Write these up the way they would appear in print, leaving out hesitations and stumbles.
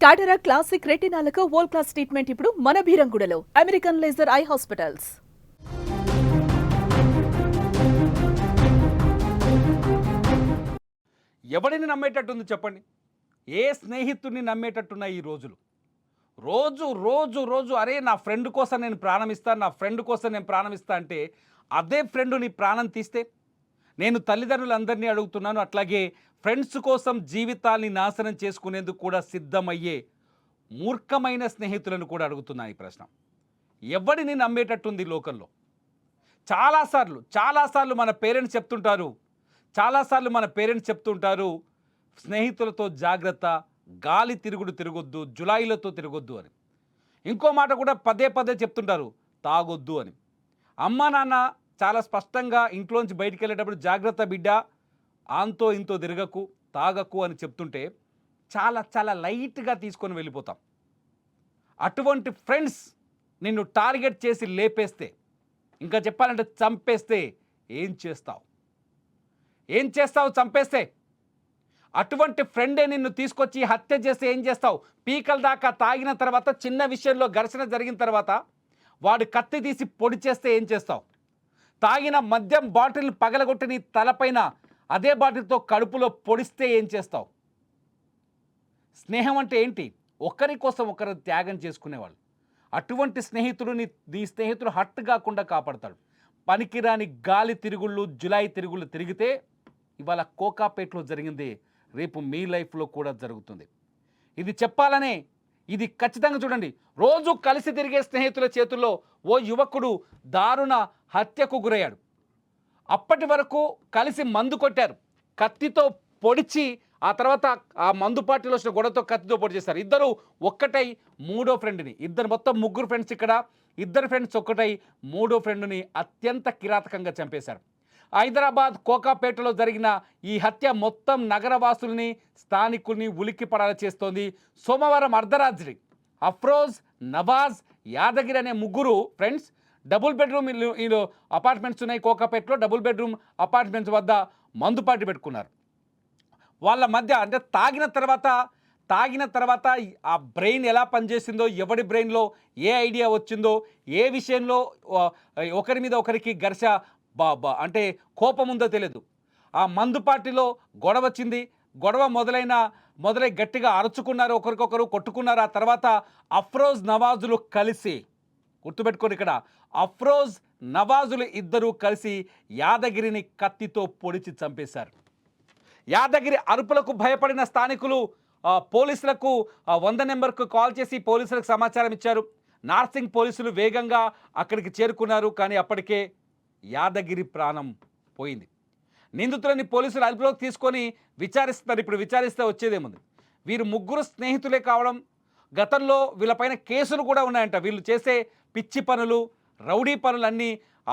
టాటరా classic రెటినాలకు world class treatment ఇప్పుడు మన భీరంగూడలో American laser eye hospitals. ఎవడిని నమ్మేటట్టుంది చెప్పండి? ఏ స్నేహితుడిని నమ్మేటట్టున్నాయి ఈ రోజులు? రోజు రోజు రోజు అరే నా ఫ్రెండ్ కోసం నేను ప్రాణమిస్తాను, నా ఫ్రెండ్ కోసం నేను ప్రాణమిస్తా అంటే అదే ఫ్రెండ్ నీ ప్రాణం తీస్తే? నేను తల్లిదండ్రులందరినీ అడుగుతున్నాను, అట్లాగే ఫ్రెండ్స్ కోసం జీవితాన్ని నాశనం చేసుకునేందుకు కూడా సిద్ధమయ్యే మూర్ఖమైన స్నేహితులను కూడా అడుగుతున్నాను ఈ ప్రశ్న. ఎవడిని నమ్మేటట్టుంది లోకంలో? చాలాసార్లు మన పేరెంట్స్ చెప్తుంటారు స్నేహితులతో జాగ్రత్త, గాలి తిరుగుడు తిరగొద్దు, జులాయిలతో తిరగొద్దు అని. ఇంకో మాట కూడా పదే పదే చెప్తుంటారు, తాగొద్దు అని. అమ్మా నాన్న చాలా స్పష్టంగా ఇంట్లోంచి బయటికి వెళ్ళేటప్పుడు జాగ్రత్త బిడ్డ, ఆంతో ఇంతో తిరగకు, తాగకు అని చెప్తుంటే చాలా లైట్గా తీసుకొని వెళ్ళిపోతాం. అటువంటి ఫ్రెండ్స్ నిన్ను టార్గెట్ చేసి లేపేస్తే, ఇంకా చెప్పాలంటే చంపేస్తే ఏం చేస్తావు? చంపేస్తే అటువంటి ఫ్రెండే నిన్ను తీసుకొచ్చి హత్య చేస్తే ఏం చేస్తావు? పీకల దాకా తాగిన తర్వాత, చిన్న విషయంలో ఘర్షణ జరిగిన తర్వాత వాడు కత్తి తీసి పొడి చేస్తే ఏం చేస్తావు? తాగిన మద్యం బాటిల్ని పగలగొట్టి నీ తలపైన అదే బాటిల్తో కడుపులో పొడిస్తే ఏం చేస్తావు? స్నేహం అంటే ఏంటి? ఒకరి కోసం ఒకరు త్యాగం చేసుకునేవాళ్ళు. అటువంటి స్నేహితుడు నీ స్నేహితుడు హర్ట్ కాకుండా కాపాడతాడు. పనికిరాని గాలి తిరుగుళ్ళు, జులాయి తిరుగుళ్ళు తిరిగితే ఇవాళ కోకాపేటలో జరిగింది రేపు మీ లైఫ్లో కూడా జరుగుతుంది. ఇది చెప్పాలనే, ఇది ఖచ్చితంగా చూడండి. రోజు కలిసి తిరిగే స్నేహితుల చేతుల్లో ఓ యువకుడు దారుణ హత్యకు గురయ్యాడు. అప్పటి వరకు కలిసి మందు కొట్టారు, కత్తితో పొడిచి ఆ తర్వాత ఆ మందు పార్టీలో వచ్చిన గొడవతో కత్తితో పొడి చేశారు. ఇద్దరు ఒక్కటై మూడో ఫ్రెండ్ని, మొత్తం ముగ్గురు ఫ్రెండ్స్ ఇక్కడ, ఇద్దరు ఫ్రెండ్స్ ఒక్కటై మూడో ఫ్రెండ్ని అత్యంత కిరాతకంగా చంపేశారు. హైదరాబాద్ కోకాపేటలో జరిగిన ఈ హత్య మొత్తం నగరవాసుల్ని, స్థానికుల్ని ఉలిక్కి పడాల చేస్తోంది. సోమవారం అర్ధరాత్రి అఫ్రోజ్, నవాజ్, యాదగిరి అనే ముగ్గురు ఫ్రెండ్స్ డబుల్ బెడ్రూమ్ ఇల్లు అపార్ట్మెంట్స్ ఉన్నాయి కోకాపేటలో. డబుల్ బెడ్రూమ్ అపార్ట్మెంట్స్ వద్ద మందు పార్టీ పెట్టుకున్నారు. వాళ్ళ మధ్య అంటే తాగిన తర్వాత ఆ బ్రెయిన్ ఎలా పనిచేసిందో, ఎవడి బ్రెయిన్లో ఏ ఐడియా వచ్చిందో, ఏ విషయంలో ఒకరి మీద ఒకరికి అంటే కోపం ఉందో తెలియదు. ఆ మందు పార్టీలో గొడవ వచ్చింది. గొడవ మొదలై గట్టిగా అరుచుకున్నారు, ఒకరికొకరు కొట్టుకున్నారు. ఆ తర్వాత అఫ్రోజ్, నవాజులు కలిసి, గుర్తుపెట్టుకోండి ఇక్కడ, అఫ్రోజ్, నవాజులు ఇద్దరూ కలిసి యాదగిరిని కత్తితో పొడిచి చంపేశారు. యాదగిరి అరుపులకు భయపడిన స్థానికులు పోలీసులకు 100 నెంబర్కు కాల్ చేసి పోలీసులకు సమాచారం ఇచ్చారు. నార్సింగ్ పోలీసులు వేగంగా అక్కడికి చేరుకున్నారు. కానీ అప్పటికే యాదగిరి ప్రాణం పోయింది. నిందితులని పోలీసులు అదుపులోకి తీసుకొని విచారిస్తున్నారు. ఇప్పుడు విచారిస్తే వచ్చేదేముంది? వీరు ముగ్గురు స్నేహితులే కావడం, గతంలో వీళ్ళపైన కేసులు కూడా ఉన్నాయంట. వీళ్ళు చేసే పిచ్చి పనులు, రౌడీ పనులన్నీ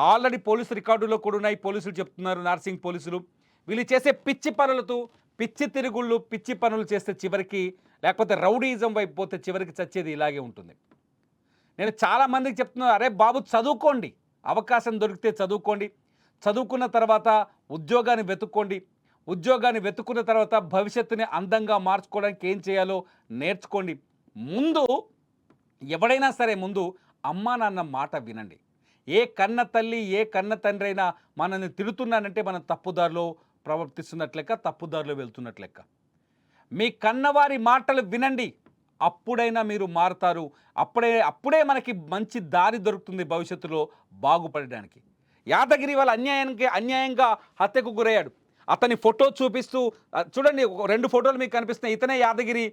ఆల్రెడీ పోలీసు రికార్డులో కూడా ఉన్నాయి. పోలీసులు చెప్తున్నారు, నార్సింగ్ పోలీసులు. వీళ్ళు చేసే పిచ్చి పనులతో, పిచ్చి తిరుగుళ్ళు, పిచ్చి పనులు చేస్తే చివరికి, లేకపోతే రౌడీయిజం వైపు పోతే చివరికి చచ్చేది ఇలాగే ఉంటుంది. నేను చాలామందికి చెప్తున్నాను, అరే బాబు చదువుకోండి, అవకాశం దొరికితే చదువుకోండి, చదువుకున్న తర్వాత ఉద్యోగాన్ని వెతుక్కున్న తర్వాత భవిష్యత్తుని అందంగా మార్చుకోవడానికి ఏం చేయాలో నేర్చుకోండి. ఎవడైనా సరే ముందు అమ్మా నాన్న మాట వినండి. ఏ కన్న తల్లి, ఏ కన్న తండ్రి అయినా మనల్ని తిడుతున్నానంటే మనం తప్పుదారిలో ప్రవర్తిస్తున్నట్లు లెక్క, తప్పుదారిలో వెళ్తున్నట్లు లెక్క. మీ కన్నవారి మాటలు వినండి, అప్పుడైనా మీరు మారుతారు. అప్పుడే మనకి మంచి దారి దొరుకుతుంది భవిష్యత్తులో బాగుపడడానికి. యాదగిరి వాళ్ళ అన్యాయంగా హత్యకు గురయ్యాడు. అతని ఫోటో చూపిస్తూ చూడండి, 2 ఫోటోలు మీకు కనిపిస్తున్నాయి. ఇతనే యాదగిరి.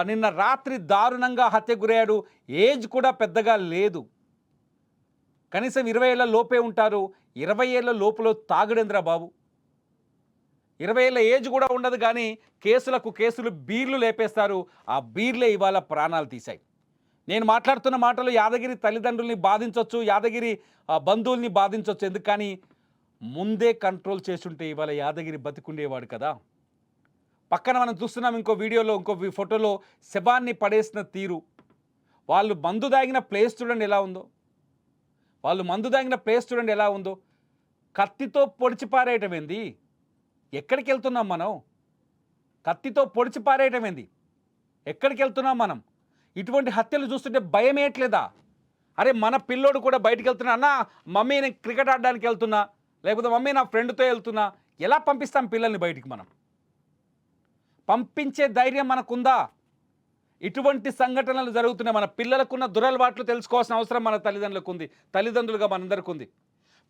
నిన్న రాత్రి దారుణంగా హత్యకు గురయ్యాడు. ఏజ్ కూడా పెద్దగా లేదు, కనీసం 20 ఏళ్ళ లోపే ఉంటారు. 20 ఏళ్ళ లోపల తాగుడేంద్రా బాబు. 20 ఏళ్ళ ఏజ్ కూడా ఉండదు, కానీ కేసులు బీర్లు లేపేస్తారు. ఆ బీర్లే ఇవాళ ప్రాణాలు తీశాయి. నేను మాట్లాడుతున్న మాటలు యాదగిరి తల్లిదండ్రుల్ని బాధించవచ్చు, యాదగిరి బంధువుల్ని బాధించవచ్చు. ఎందుకు? కానీ ముందే కంట్రోల్ చేస్తుంటే ఇవాళ యాదగిరి బతికుండేవాడు కదా. పక్కన మనం చూస్తున్నాం ఇంకో వీడియోలో, ఇంకో ఫోటోలో శవాన్ని పడేసిన తీరు. వాళ్ళు మందు దాగిన ప్లేస్ చూడండి ఎలా ఉందో. కత్తితో పొడిచి పారేయటం ఏంది? ఎక్కడికి వెళ్తున్నాం మనం? కత్తితో పొడిచి పారేయటం ఏంది? ఎక్కడికి వెళ్తున్నాం మనం? ఇటువంటి హత్యలు చూస్తుంటే భయం వేయట్లేదా? అరే మన పిల్లోడు కూడా బయటికి వెళ్తున్నా, అన్న మమ్మీ నేను క్రికెట్ ఆడడానికి వెళ్తున్నా, లేకపోతే మమ్మీ నా ఫ్రెండ్తో వెళ్తున్నా. ఎలా పంపిస్తాం పిల్లల్ని బయటికి? మనం పంపించే ధైర్యం మనకుందా? ఇటువంటి సంఘటనలు జరుగుతున్నాయి. మన పిల్లలకున్న దురలవాట్లు తెలుసుకోవాల్సిన అవసరం మన తల్లిదండ్రులకు ఉంది, తల్లిదండ్రులుగా మనందరికీ ఉంది.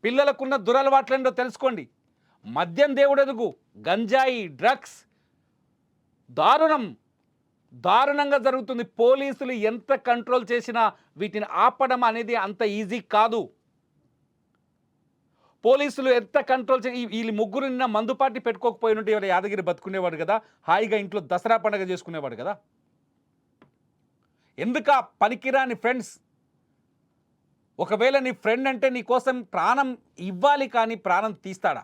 పిల్లలకున్న దురలవాట్లు ఏంటో తెలుసుకోండి. మద్యం దేవుడెదుగు, గంజాయి, డ్రగ్స్ దారుణంగా జరుగుతుంది. పోలీసులు ఎంత కంట్రోల్ చేసినా వీటిని ఆపడం అనేది అంత ఈజీ కాదు. పోలీసులు ఎంత కంట్రోల్ వీళ్ళు ముగ్గురు నిన్న మందు పార్టీ పెట్టుకోకపోయినట్టు ఎవరు యాదగిరి బతుకునేవాడు కదా, హాయిగా ఇంట్లో దసరా పండుగ చేసుకునేవాడు కదా. ఎందుక పనికిరాని ఫ్రెండ్స్? ఒకవేళ నీ ఫ్రెండ్ అంటే నీ కోసం ప్రాణం ఇవ్వాలి కానీ ప్రాణం తీస్తాడా?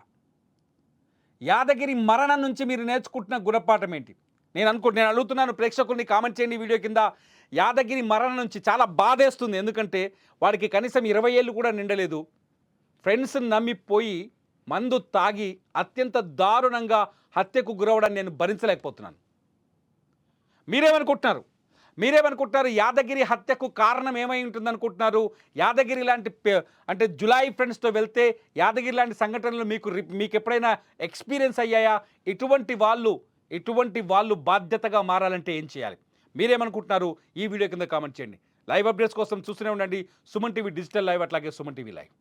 యాదగిరి మరణం నుంచి మీరు నేర్చుకుంటున్న గుణపాఠం ఏంటి? నేను అడుగుతున్నాను, ప్రేక్షకుల్ని కామెంట్ చేయండి వీడియో కింద. యాదగిరి మరణం నుంచి చాలా బాధేస్తుంది. ఎందుకంటే వాడికి కనీసం 20 ఏళ్ళు కూడా నిండలేదు. ఫ్రెండ్స్ని నమ్మిపోయి మందు తాగి అత్యంత దారుణంగా హత్యకు గురవడాన్ని నేను భరించలేకపోతున్నాను. మీరేమనుకుంటున్నారు? యాదగిరి హత్యకు కారణం ఏమై ఉంటుందనుకుంటున్నారు? యాదగిరి లాంటి అంటే జులాయి ఫ్రెండ్స్తో వెళ్తే యాదగిరి లాంటి సంఘటనలు మీకు ఎప్పుడైనా ఎక్స్పీరియన్స్ అయ్యాయా? ఇటువంటి వాళ్ళు బాధ్యతగా మారాలంటే ఏం చేయాలి? మీరేమనుకుంటున్నారు? ఈ వీడియో కింద కామెంట్ చేయండి. లైవ్ అప్డేట్స్ కోసం చూస్తూనే ఉండండి సుమన్ టీవీ డిజిటల్ లైవ్, అట్లాగే సుమన్ టీవీ లైవ్.